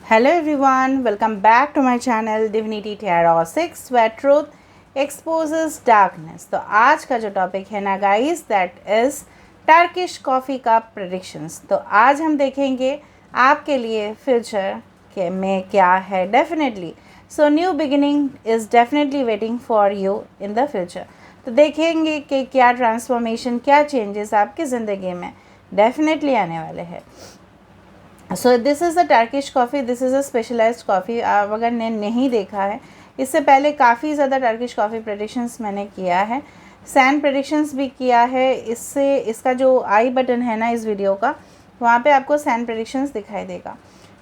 Hello everyone, welcome back to my channel Divinity Tarot 6 where truth exposes darkness। तो आज का जो topic है ना guys that is Turkish coffee का प्रेडिक्शंस। तो आज हम देखेंगे आपके लिए फ्यूचर के में क्या है। Definitely so new beginning is definitely waiting for you in the future. तो देखेंगे कि क्या ट्रांसफॉर्मेशन, क्या चेंजेस आपकी ज़िंदगी में डेफिनेटली आने वाले हैं। So this is the Turkish coffee, this is a specialized coffee. आप अगर ने नहीं देखा है, इससे पहले काफ़ी ज़्यादा टर्किश कॉफ़ी प्रेडिक्शंस मैंने किया है, सैंड प्रेडिक्शंस भी किया है। इससे इसका जो आई बटन है ना इस वीडियो का, वहाँ पे आपको सैंड प्रेडिक्शंस दिखाई देगा।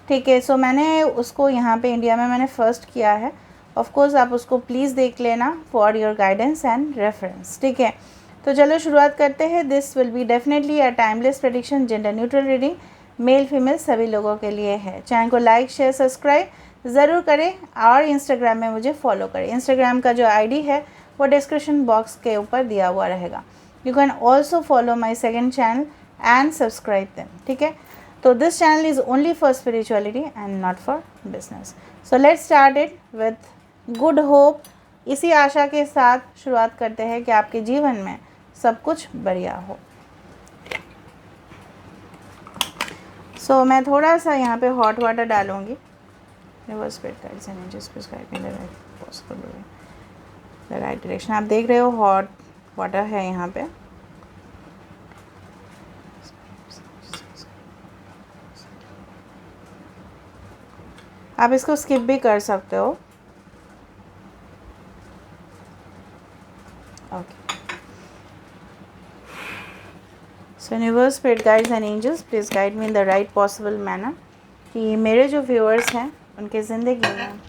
ठीक है, सो मैंने उसको यहाँ पे इंडिया में मैंने फ़र्स्ट किया है। ऑफ कोर्स आप उसको प्लीज़ देख लेना for your guidance and reference. ठीक है, तो चलो शुरुआत करते हैं। This will be definitely a timeless prediction, gender neutral reading, male female सभी लोगों के लिए है। चैनल को लाइक शेयर सब्सक्राइब ज़रूर करें और इंस्टाग्राम में मुझे फॉलो करें। इंस्टाग्राम का जो आईडी है वो डिस्क्रिप्शन बॉक्स के ऊपर दिया हुआ रहेगा। You can also follow my second channel and subscribe them. ठीक है, तो this channel is only for spirituality and not for business. So let's start it with good hope. इसी आशा के साथ शुरुआत करते हैं कि आपके जीवन में सब कुछ बढ़िया हो। सो मैं थोड़ा सा यहाँ पे हॉट वाटर डालूँगी। Reverse speed guides and angels please guide me the right possible way, the right direction. आप देख रहे हो हॉट वाटर है यहाँ पे। आप इसको स्किप भी कर सकते हो। Okay, so universe spirit guides and angels please guide me in the right possible manner कि मेरे जो व्यूअर्स हैं उनके ज़िंदगी में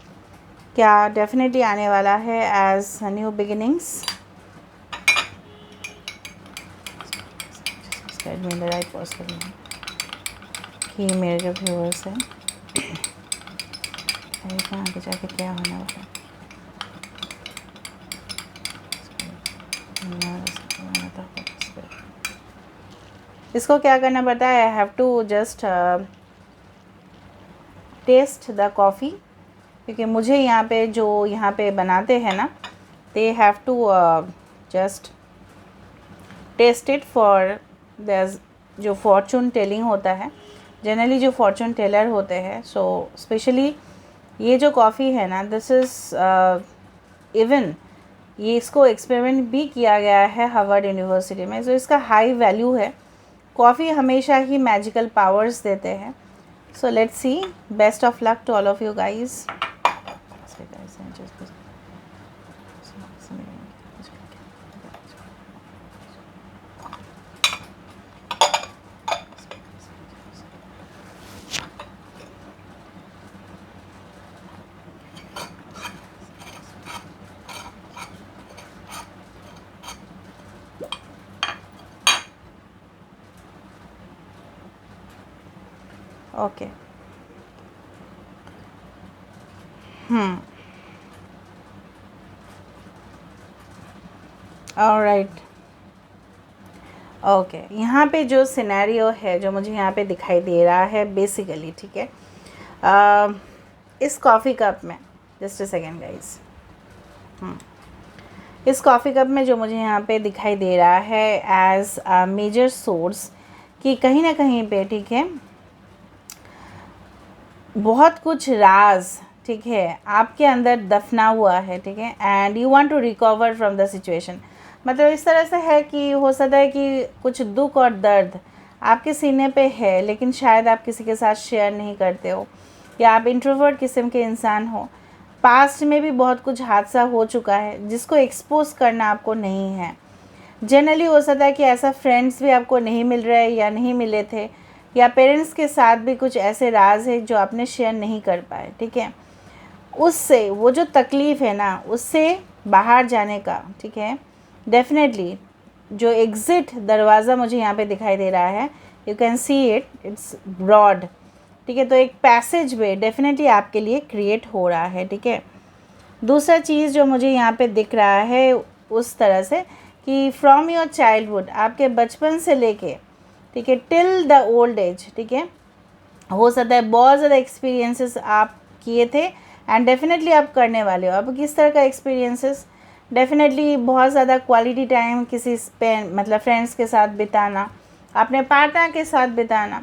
क्या डेफिनेटली आने वाला है as new beginnings. Guide me in the right possible manner कि मेरे जो व्यूअर्स हैं आगे जाके क्या होने वाला है। इसको क्या करना पड़ता है, I have to just taste the coffee, क्योंकि मुझे यहाँ पे जो यहाँ पे बनाते हैं ना they have to just taste it for the जो फॉर्चून टेलिंग होता है। जनरली जो फॉर्चून टेलर होते हैं, सो स्पेशली ये जो कॉफ़ी है ना दिस इज़ इवन ये इसको एक्सपेरिमेंट भी किया गया है हार्वर्ड यूनिवर्सिटी में। सो इसका हाई वैल्यू है। कॉफ़ी हमेशा ही मैजिकल पावर्स देते हैं। So let's see, best of luck to all of you guys. Okay, alright. Okay, यहाँ पे जो सिनेरियो है जो मुझे यहाँ पे दिखाई दे रहा है बेसिकली, ठीक है, इस कॉफ़ी कप में जस्ट अ सेकेंड गाइस, इस कॉफ़ी कप में जो मुझे यहाँ पे दिखाई दे रहा है एज अ मेजर सोर्स कि कहीं ना कहीं पे, ठीक है, बहुत कुछ राज, ठीक है, आपके अंदर दफना हुआ है। ठीक है, and you want to recover from the situation. मतलब इस तरह से है कि हो सकता है कि कुछ दुख और दर्द आपके सीने पे है, लेकिन शायद आप किसी के साथ शेयर नहीं करते हो, या आप इंट्रोवर्ट किस्म के इंसान हो। पास्ट में भी बहुत कुछ हादसा हो चुका है जिसको एक्सपोज करना आपको नहीं है। जनरली हो सकता है कि ऐसा फ्रेंड्स भी आपको नहीं मिल रहे या नहीं मिले थे, या पेरेंट्स के साथ भी कुछ ऐसे राज है जो आपने शेयर नहीं कर पाए। ठीक है, उससे वो जो तकलीफ़ है ना उससे बाहर जाने का, ठीक है, डेफिनेटली जो एग्ज़िट दरवाज़ा मुझे यहाँ पे दिखाई दे रहा है, you can see it, it's broad. ठीक है, तो एक पैसेज वे डेफिनेटली आपके लिए क्रिएट हो रहा है। ठीक है, दूसरा चीज़ जो मुझे यहाँ पे दिख रहा है उस तरह से कि फ्रॉम योर चाइल्डहुड, आपके बचपन से लेके, ठीक है, टिल द ओल्ड एज, ठीक है, हो सकता है बहुत ज़्यादा एक्सपीरियंसेस आप किए थे एंड डेफिनेटली आप करने वाले हो। अब किस तरह का एक्सपीरियंसेस? डेफिनेटली बहुत ज़्यादा क्वालिटी टाइम किसी पे मतलब फ्रेंड्स के साथ बिताना, अपने पार्टनर के साथ बिताना,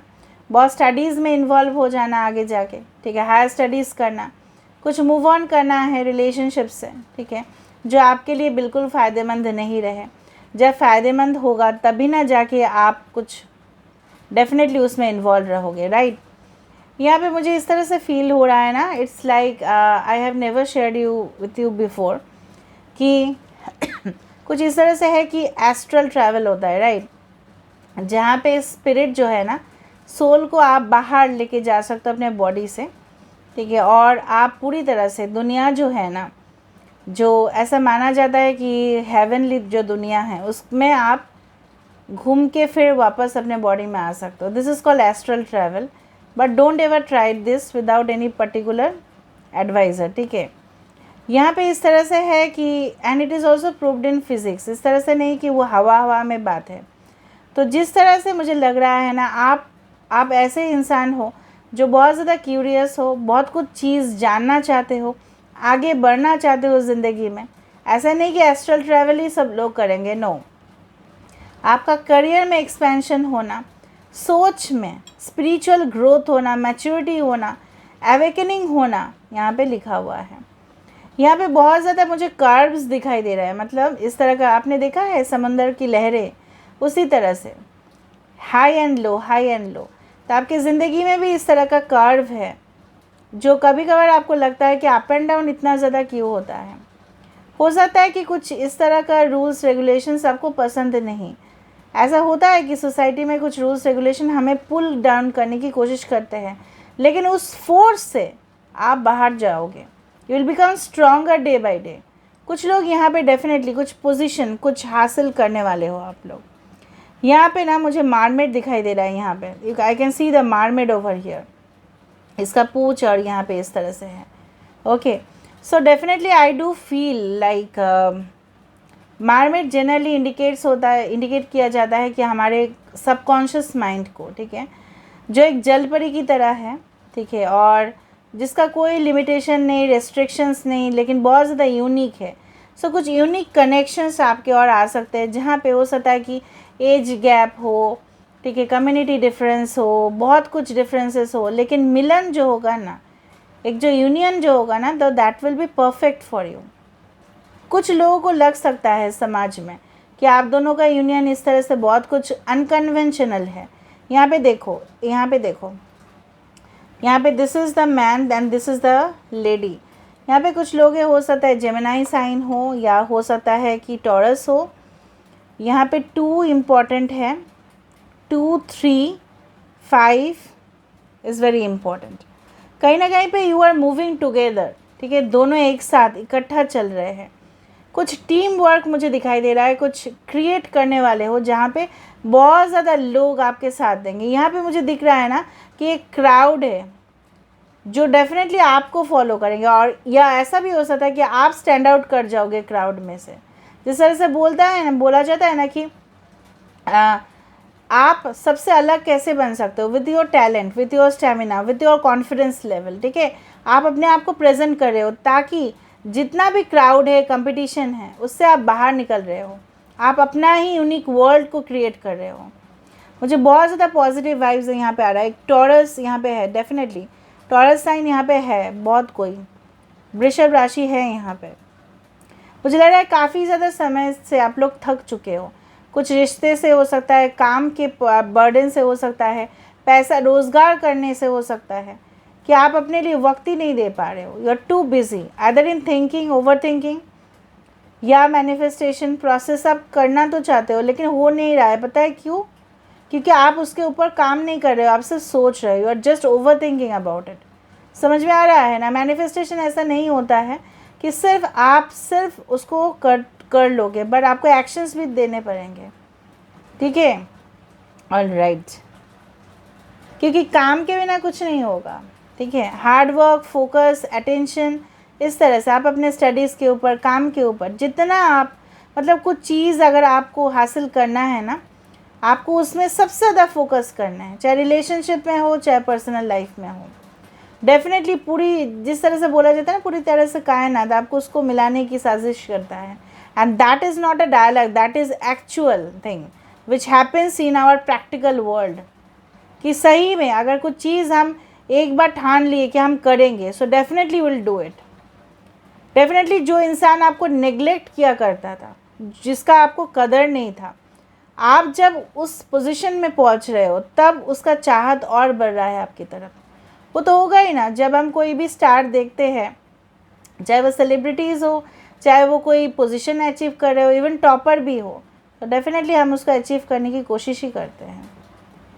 बहुत स्टडीज़ में इन्वॉल्व हो जाना आगे जाके, ठीक है, हायर स्टडीज़ करना, कुछ मूव ऑन करना है रिलेशनशिप से, ठीक है, जो आपके लिए बिल्कुल फ़ायदेमंद नहीं रहे। जब फ़ायदेमंद होगा तभी ना जाके आप कुछ डेफिनेटली उसमें इन्वॉल्व रहोगे, राइट। यहाँ पे मुझे इस तरह से फील हो रहा है ना, it's like I have never shared you with you before कि कुछ इस तरह से है कि एस्ट्रल ट्रैवल होता है, राइट, जहाँ पे स्पिरिट जो है ना, सोल को आप बाहर लेके जा सकते हो अपने बॉडी से, ठीक है, और आप पूरी तरह से दुनिया जो है ना, जो ऐसा माना जाता है कि हेवनली जो दुनिया है उसमें आप घूम के फिर वापस अपने बॉडी में आ सकते हो। This is called astral travel, but don't ever try this without any particular advisor, ठीक है। यहाँ पे इस तरह से है कि and it is also proved in physics, इस तरह से नहीं कि वो हवा हवा में बात है। तो जिस तरह से मुझे लग रहा है ना, आप ऐसे इंसान हो जो बहुत ज़्यादा क्यूरियस हो, बहुत कुछ चीज़ जानना चाहते हो, आगे बढ़ना चाहते हो ज़िंदगी में। ऐसा नहीं कि एस्ट्रल ट्रैवल ही सब लोग करेंगे, नो। आपका करियर में एक्सपेंशन होना, सोच में स्पिरिचुअल ग्रोथ होना, मैच्योरिटी होना, अवेकनिंग होना यहाँ पे लिखा हुआ है। यहाँ पे बहुत ज़्यादा मुझे कर्व्स दिखाई दे रहा है, मतलब इस तरह का आपने देखा है समंदर की लहरें, उसी तरह से high and low, high and low. तो आपकी ज़िंदगी में भी इस तरह का कर्व है, जो कभी कभार आपको लगता है कि अप एंड डाउन इतना ज़्यादा क्यों होता है। हो सकता है कि कुछ इस तरह का रूल्स रेगुलेशंस आपको पसंद नहीं। ऐसा होता है कि सोसाइटी में कुछ रूल्स रेगुलेशन हमें पुल डाउन करने की कोशिश करते हैं, लेकिन उस फोर्स से आप बाहर जाओगे, you will become stronger day by day. कुछ लोग यहाँ पे डेफिनेटली कुछ पोजीशन कुछ हासिल करने वाले हो आप लोग। यहाँ पे ना मुझे मार्मेड दिखाई दे रहा है, यहाँ पे I can see the mermaid over here. इसका पूंछ और यहाँ पे इस तरह से है, okay. So definitely I do feel like mermaid generally indicate किया जाता है कि हमारे सबकॉन्शियस माइंड को, ठीक है, जो एक जलपरी की तरह है, ठीक है, और जिसका कोई लिमिटेशन नहीं, रेस्ट्रिक्शंस नहीं, लेकिन बहुत ज़्यादा यूनिक है। सो कुछ यूनिक कनेक्शंस आपके और आ सकते हैं, जहाँ पे हो सकता है कि एज गैप हो, ठीक है, कम्युनिटी डिफरेंस हो, बहुत कुछ डिफरेंसेस हो, लेकिन मिलन जो होगा ना, एक जो यूनियन जो होगा ना, तो that will be perfect for you. कुछ लोगों को लग सकता है समाज में कि आप दोनों का यूनियन इस तरह से बहुत कुछ अनकन्वेंशनल है। यहाँ पे देखो, यहाँ पे देखो, यहाँ पे this is the man then this is the lady. यहाँ पे कुछ लोग हो सकता है जेमिनाई साइन हो, या हो सकता है कि टॉरस हो। यहाँ पे 2 इम्पॉर्टेंट है, 2, 3, 5 इज़ वेरी इम्पॉर्टेंट। कहीं ना कहीं पे यू आर मूविंग टुगेदर, ठीक है, दोनों एक साथ इकट्ठा चल रहे हैं। कुछ टीम वर्क मुझे दिखाई दे रहा है, कुछ क्रिएट करने वाले हो, जहाँ पे बहुत ज़्यादा लोग आपके साथ देंगे। यहाँ पे मुझे दिख रहा है ना कि एक क्राउड है जो डेफिनेटली आपको फॉलो करेंगे, और या ऐसा भी हो सकता है कि आप स्टैंड आउट कर जाओगे क्राउड में से। जिस तरह से बोला जाता है ना कि आप सबसे अलग कैसे बन सकते हो, with your talent, with your stamina, with your confidence level, ठीक है। आप अपने आप को प्रेजेंट कर रहे हो ताकि जितना भी क्राउड है, कंपटीशन है, उससे आप बाहर निकल रहे हो, आप अपना ही यूनिक वर्ल्ड को क्रिएट कर रहे हो। मुझे बहुत ज़्यादा पॉजिटिव वाइब्स यहाँ पे आ रहा है। एक टॉरस यहाँ पे है, डेफिनेटली टॉरस साइन यहाँ पे है, बहुत कोई वृषभ राशि है यहाँ पे। मुझे लग रहा है काफ़ी ज़्यादा समय से आप लोग थक चुके हो, कुछ रिश्ते से हो सकता है, काम के बर्डन से हो सकता है, पैसा रोज़गार करने से हो सकता है कि आप अपने लिए वक्त ही नहीं दे पा रहे हो। You are too busy either in thinking, over thinking, या मैनिफेस्टेशन प्रोसेस आप करना तो चाहते हो लेकिन हो नहीं रहा है। पता है क्यों? क्योंकि आप उसके ऊपर काम नहीं कर रहे हो, आप सिर्फ सोच रहे हो, you are just over thinking about it. समझ में आ रहा है ना? मैनिफेस्टेशन ऐसा नहीं होता है कि आप सिर्फ उसको कर लोगे, बट आपको एक्शंस भी देने पड़ेंगे, ठीक है। ऑल राइट, क्योंकि काम के बिना कुछ नहीं होगा, ठीक है। हार्ड वर्क, फोकस, अटेंशन, इस तरह से आप अपने स्टडीज़ के ऊपर, काम के ऊपर जितना आप मतलब कुछ चीज़ अगर आपको हासिल करना है ना, आपको उसमें सबसे ज़्यादा फोकस करना है, चाहे रिलेशनशिप में हो चाहे पर्सनल लाइफ में हो। डेफिनेटली पूरी, जिस तरह से बोला जाता है ना, पूरी तरह से कायनात आपको उसको मिलाने की साजिश करता है। And that is not a dialogue, that is actual thing which happens in our practical world. कि सही में अगर कुछ चीज़ हम एक बार ठान लिए कि हम करेंगे, so definitely will do it. Definitely जो इंसान आपको नेग्लेक्ट किया करता था, जिसका आपको कदर नहीं था, आप जब उस पोजीशन में पहुंच रहे हो तब उसका चाहत और बढ़ रहा है आपकी तरफ। वो तो होगा ही ना। जब हम कोई भी स्टार देखते हैं, चाहे वो सेलिब्रिटीज़ हो, चाहे वो कोई पोजीशन अचीव कर रहे हो, इवन टॉपर भी हो, तो डेफिनेटली हम उसको अचीव करने की कोशिश ही करते हैं,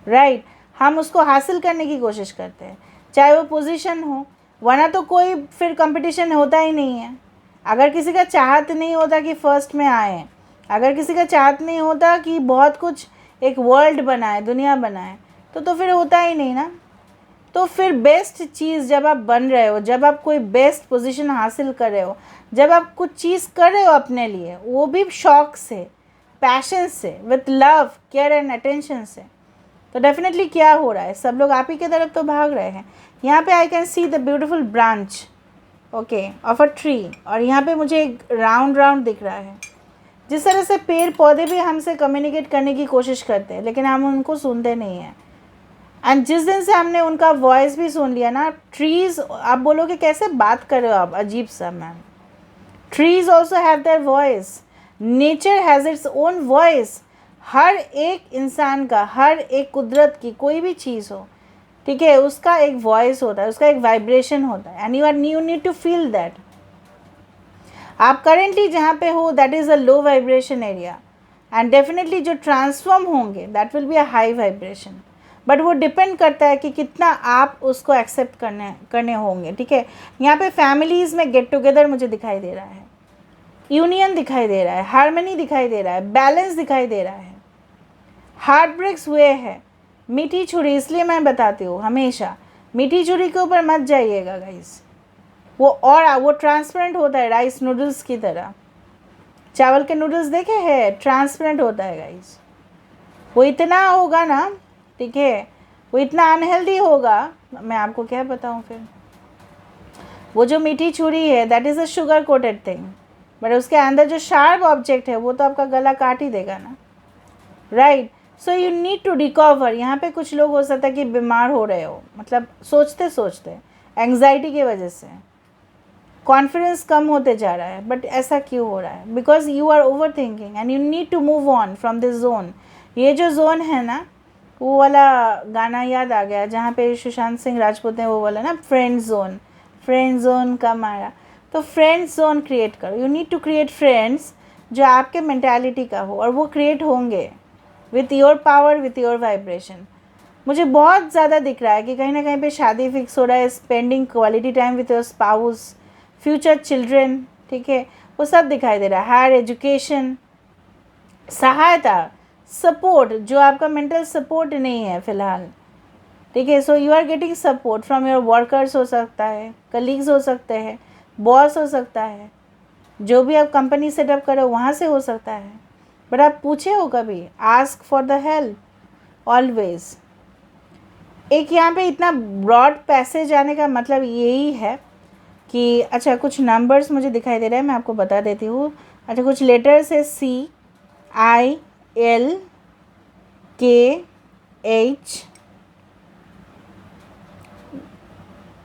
राइट। हम उसको हासिल करने की कोशिश करते हैं, चाहे वो पोजीशन हो, वरना तो कोई फिर कंपटीशन होता ही नहीं है। अगर किसी का चाहत नहीं होता कि फ़र्स्ट में आए, अगर किसी का चाहत नहीं होता कि बहुत कुछ एक वर्ल्ड बनाए, दुनिया बनाए, तो फिर होता ही नहीं ना। तो फिर बेस्ट चीज़ जब आप बन रहे हो, जब आप कोई बेस्ट पोजीशन हासिल कर रहे हो, जब आप कुछ चीज़ कर रहे हो अपने लिए, वो भी शौक से, पैशन से, with love, care and attention से, तो डेफिनेटली क्या हो रहा है, सब लोग आप ही की तरफ तो भाग रहे हैं। यहाँ पे I can see the beautiful branch okay of a tree, और यहाँ पे मुझे एक राउंड राउंड दिख रहा है। जिस तरह से पेड़ पौधे भी हमसे कम्युनिकेट करने की कोशिश करते हैं, लेकिन हम उनको सुनते नहीं हैं। एंड जिस दिन से हमने उनका वॉइस भी सुन लिया ना, ट्रीज़, आप बोलोगे कैसे बात कर रहे हो आप, अजीब सा ma'am. Trees also have their voice, nature has its own voice. हर एक इंसान का, हर एक कुदरत की कोई भी चीज़ हो, ठीक है, उसका एक वॉइस होता है, उसका एक वाइब्रेशन होता है, and you need to feel that. आप करेंटली जहाँ पे हो, that is a low vibration area, and definitely जो ट्रांसफॉर्म होंगे that will be a high vibration. But वो डिपेंड करता है कि कितना आप उसको एक्सेप्ट करने होंगे, ठीक है। यहाँ पे फैमिलीज़ में गेट टुगेदर मुझे दिखाई दे रहा है, यूनियन दिखाई दे रहा है, हार्मनी दिखाई दे रहा है, बैलेंस दिखाई दे रहा है। हार्ट ब्रेक्स हुए हैं, मीठी छुरी, इसलिए मैं बताती हूँ हमेशा मीठी छुरी के ऊपर मत जाइएगा गाइस। वो ट्रांसपेरेंट होता है, राइस नूडल्स की तरह। चावल के नूडल्स देखे हैं, ट्रांसपेरेंट होता है गाइस। वो इतना होगा ना, ठीक है, वो इतना अनहेल्दी होगा, मैं आपको क्या बताऊँ फिर। वो जो मीठी छुरी है that is a sugar coated thing, but उसके अंदर जो शार्प ऑब्जेक्ट है वो तो आपका गला काट ही देगा ना, right. So you need to recover. यहाँ पे कुछ लोग हो सकता है कि बीमार हो रहे हो, मतलब सोचते सोचते, एंग्जाइटी की वजह से कॉन्फिडेंस कम होते जा रहा है। बट ऐसा क्यों हो रहा है? Because you are over thinking and you need to move on from this zone. ये जो जोन है ना, वो वाला गाना याद आ गया जहाँ पे सुशांत सिंह राजपूत ने वो बोला ना, फ्रेंड जोन का मारा। तो फ्रेंड जोन क्रिएट करो। You need to create friends जो आपके मेंटालिटी का हो, और वो क्रिएट होंगे with your power, with your vibration. मुझे बहुत ज़्यादा दिख रहा है कि कहीं ना कहीं पे शादी फिक्स हो रहा है, spending quality time with your spouse, future children, ठीक है, वो सब दिखाई दे रहा है। हायर एजुकेशन, सहायता, सपोर्ट, जो आपका मेंटल सपोर्ट नहीं है फ़िलहाल, ठीक है। So you are getting support from your workers, हो सकता है कलीग्स, हो सकते हैं बॉस, हो सकता है जो भी आप कंपनी सेटअप करो वहाँ से हो सकता है। बट आप पूछे हो कभी, ask for the help always. एक यहाँ पे इतना ब्रॉड पैसेज आने का मतलब यही है कि अच्छा, कुछ नंबर्स मुझे दिखाई दे रहा है, मैं आपको बता देती हूँ। अच्छा, कुछ लेटर्स है, CILKH,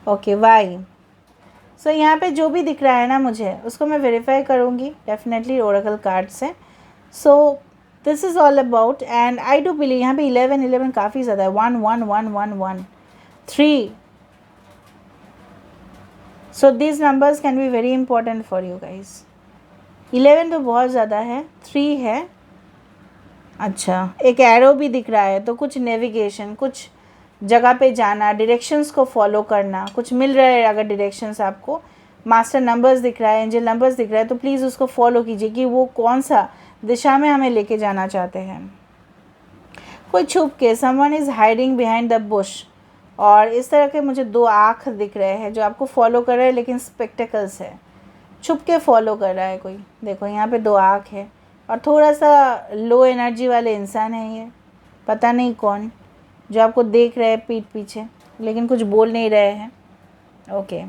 ओके, वाई। सो यहाँ पे जो भी दिख रहा है ना मुझे, उसको मैं वेरीफाई करूँगी डेफिनेटली ओरेकल कार्ड से। सो this is all about, and I do believe यहाँ पे 11 काफ़ी ज़्यादा है, 1 1 1 1 1 3। So this numbers can be very important for you guys. 11 तो बहुत ज़्यादा है, 3 है। अच्छा, एक एरो भी दिख रहा है, तो कुछ नेविगेशन, कुछ जगह पे जाना, डायरेक्शंस को फॉलो करना, कुछ मिल रहा है अगर डायरेक्शंस आपको, मास्टर नंबर्स दिख रहा है, एंजल नंबर्स दिख रहा है, तो प्लीज़ उसको फॉलो कीजिए कि वो कौन सा दिशा में हमें लेके जाना चाहते हैं। कोई छुप के, someone is hiding behind the Bush, और इस तरह के मुझे 2 आँख दिख रहे हैं जो आपको फॉलो कर रहे हैं, लेकिन स्पेक्टिकल्स है, छुप के फॉलो कर रहा है कोई। देखो यहाँ पे 2 आँख है, और थोड़ा सा लो एनर्जी वाले इंसान है ये, पता नहीं कौन, जो आपको देख रहे हैं पीठ पीछे लेकिन कुछ बोल नहीं रहे हैं। ओके,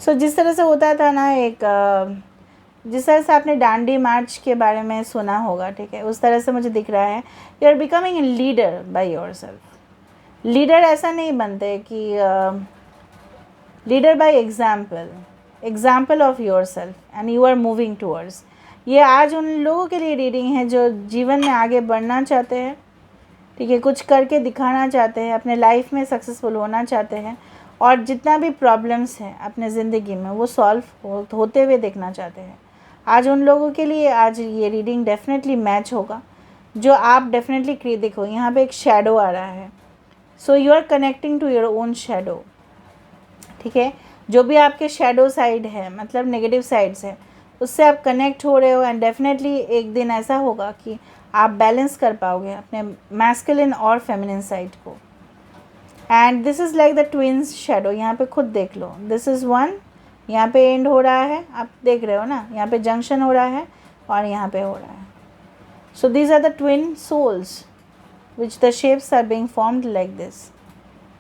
सो जिस तरह से होता था ना, जिस तरह से आपने डांडी मार्च के बारे में सुना होगा, ठीक है, उस तरह से मुझे दिख रहा है you are becoming a leader by yourself. Leader ऐसा नहीं बनते कि leader by example of yourself and you are moving towards. ये आज उन लोगों के लिए रीडिंग है जो जीवन में आगे बढ़ना चाहते हैं, ठीक है, कुछ करके दिखाना चाहते हैं, अपने लाइफ में सक्सेसफुल होना चाहते हैं, और जितना भी प्रॉब्लम्स हैं अपने ज़िंदगी में वो सॉल्व होते हुए देखना चाहते हैं। आज उन लोगों के लिए आज ये रीडिंग डेफिनेटली मैच होगा, जो आप डेफिनेटली देखो यहाँ पे एक शेडो आ रहा है। So you are connecting to your own shadow, ठीक है, जो भी आपके शेडो साइड है, मतलब नेगेटिव साइड्स है, उससे आप कनेक्ट हो रहे हो। एंड डेफिनेटली एक दिन ऐसा होगा कि आप बैलेंस कर पाओगे अपने मैस्कुलिन और फेमिनिन साइड को। And this is like the twins shadow, यहाँ पे खुद देख लो, दिस इज़ वन, यहाँ पे एंड हो रहा है, आप देख रहे हो ना, यहाँ पे जंक्शन हो रहा है और यहाँ पे हो रहा है। So these are the twin souls which the shapes are being formed like this,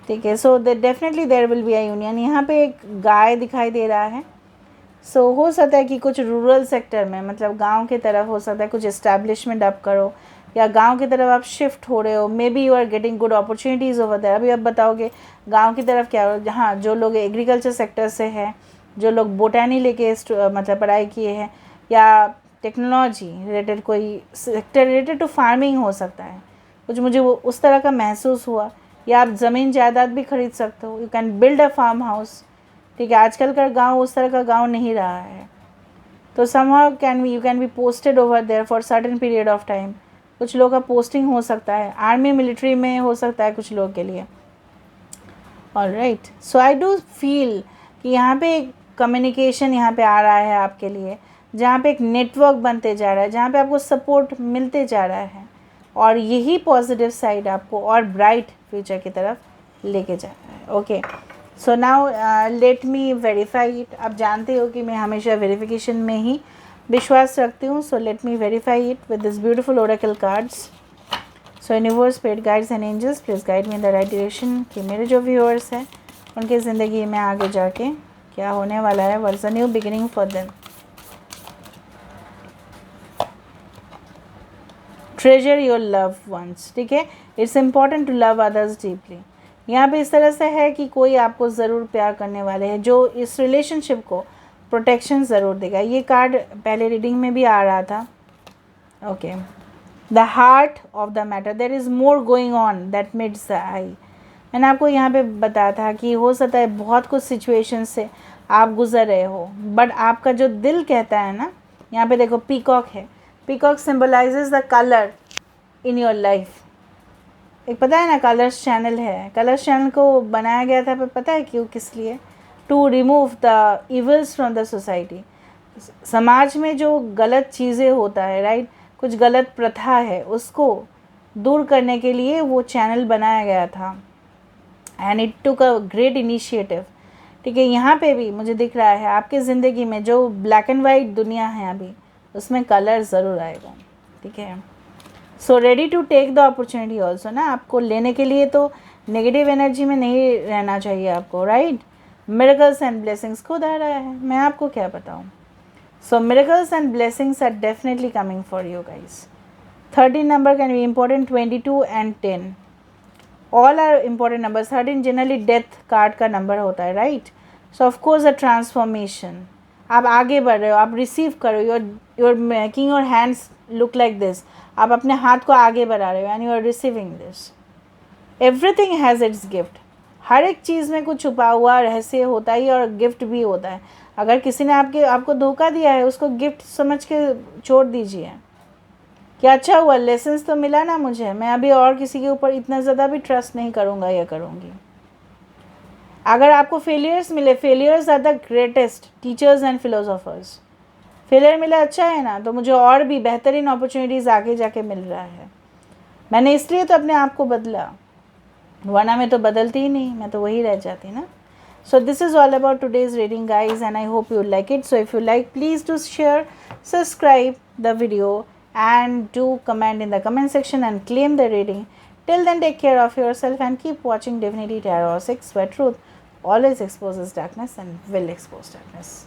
ठीक है। So definitely there will be a union. यहाँ पे एक गाय दिखाई दे रहा है। सो हो सकता है कि कुछ रूरल सेक्टर में, मतलब गांव की तरफ हो सकता है कुछ इस्टेब्लिशमेंट आप करो, या गांव की तरफ आप शिफ्ट हो रहे हो। Maybe you are getting good opportunities over there. अभी आप बताओगे गांव की तरफ क्या हो, जहाँ जो लोग एग्रीकल्चर सेक्टर से हैं, जो लोग बोटानी लेके मतलब पढ़ाई किए हैं, या टेक्नोलॉजी रिलेटेड कोई सेक्टर रिलेटेड टू फार्मिंग हो सकता है कुछ, मुझे वो उस तरह का महसूस हुआ। या आप ज़मीन जायदाद भी खरीद सकते हो, you can build a farm house, ठीक है। आजकल का गांव उस तरह का गांव नहीं रहा है, तो somehow you can be posted over there for certain period of time. कुछ लोगों का पोस्टिंग हो सकता है, आर्मी मिलिट्री में हो सकता है कुछ लोगों के लिए। Alright, so I do feel कि यहाँ पे एक कम्युनिकेशन यहाँ पे आ रहा है आपके लिए, जहाँ पे एक नेटवर्क बनते जा रहा है, जहाँ पे आपको सपोर्ट मिलते जा रहा है, और यही पॉजिटिव साइड आपको और ब्राइट फ्यूचर की तरफ लेके जा रहा है। Okay, so now let me verify it. आप जानते हो कि मैं हमेशा वेरिफिकेशन में ही विश्वास रखती हूँ। So let me verify it with this beautiful oracle cards. So universe, spirit guides and angels, please guide me in the right direction कि मेरे जो व्यूअर्स हैं उनके ज़िंदगी में आगे जाके क्या होने वाला है, what's a new beginning for them. Treasure your love ones, ठीक है, it's important to love others deeply. यहाँ पे इस तरह से है कि कोई आपको ज़रूर प्यार करने वाले हैं, जो इस रिलेशनशिप को प्रोटेक्शन ज़रूर देगा। ये कार्ड पहले रीडिंग में भी आ रहा था। Okay, the heart of the matter, there is more going on that meets the eye. मैंने आपको यहाँ पे बताया था कि हो सकता है बहुत कुछ सिचुएशन से आप गुजर रहे हो, बट आपका जो दिल कहता है ना, यहाँ पे देखो पीकॉक है, peacock symbolises the colour in your life. एक पता है ना, कलर्स चैनल है, कलर्स चैनल को बनाया गया था, पर पता है क्यों, किस लिए? To remove the evils from the society. समाज में जो गलत चीज़ें होता है, राइट, कुछ गलत प्रथा है, उसको दूर करने के लिए वो चैनल बनाया गया था। And it took a great initiative, ठीक है। यहाँ पे भी मुझे दिख रहा है आपके ज़िंदगी में जो ब्लैक एंड वाइट दुनिया है अभी, उसमें कलर ज़रूर आएगा, ठीक है। So ready to take the opportunity also ना, आपको लेने के लिए तो नेगेटिव एनर्जी में नहीं रहना चाहिए आपको, राइट। मिरेकल्स एंड ब्लेसिंग्स खुद आ रहा है, मैं आपको क्या बताऊँ। So miracles and blessings are definitely coming for you guys. 13 number can be important, 22 and 10 all are important number. 13 generally death card का नंबर होता है, right. So of course a transformation, आप आगे बढ़ रहे हो, आप रिसीव कर रहे हो, you are making your hands look like this, आप अपने हाथ को आगे बढ़ा रहे हो and you are receiving this. Everything has its gift, हर एक चीज़ में कुछ छुपा हुआ रहस्य होता है और गिफ्ट भी होता है। अगर किसी ने आपको धोखा दिया है, उसको गिफ्ट समझ के छोड़ दीजिए। क्या अच्छा हुआ, लेसन्स तो मिला ना मुझे, मैं अभी और किसी के ऊपर इतना ज़्यादा भी ट्रस्ट नहीं करूँगा या करूँगी। अगर आपको फेलियर्स मिले, failures are the greatest teachers and philosophers. Failure मिला अच्छा है ना, तो मुझे और भी बेहतरीन अपॉर्चुनिटीज़ आगे जाके मिल रहा है। मैंने इसलिए तो अपने आप को बदला, वरना मैं तो बदलती ही नहीं, मैं तो वही रह जाती ना। So this is all about today's reading guys, and I hope you like it. So if you like, please do share, subscribe the video and do comment in the comment section and claim the reading. Till then, take care of yourself and keep watching Divinity Tarot 6, where truth always exposes darkness and will expose darkness.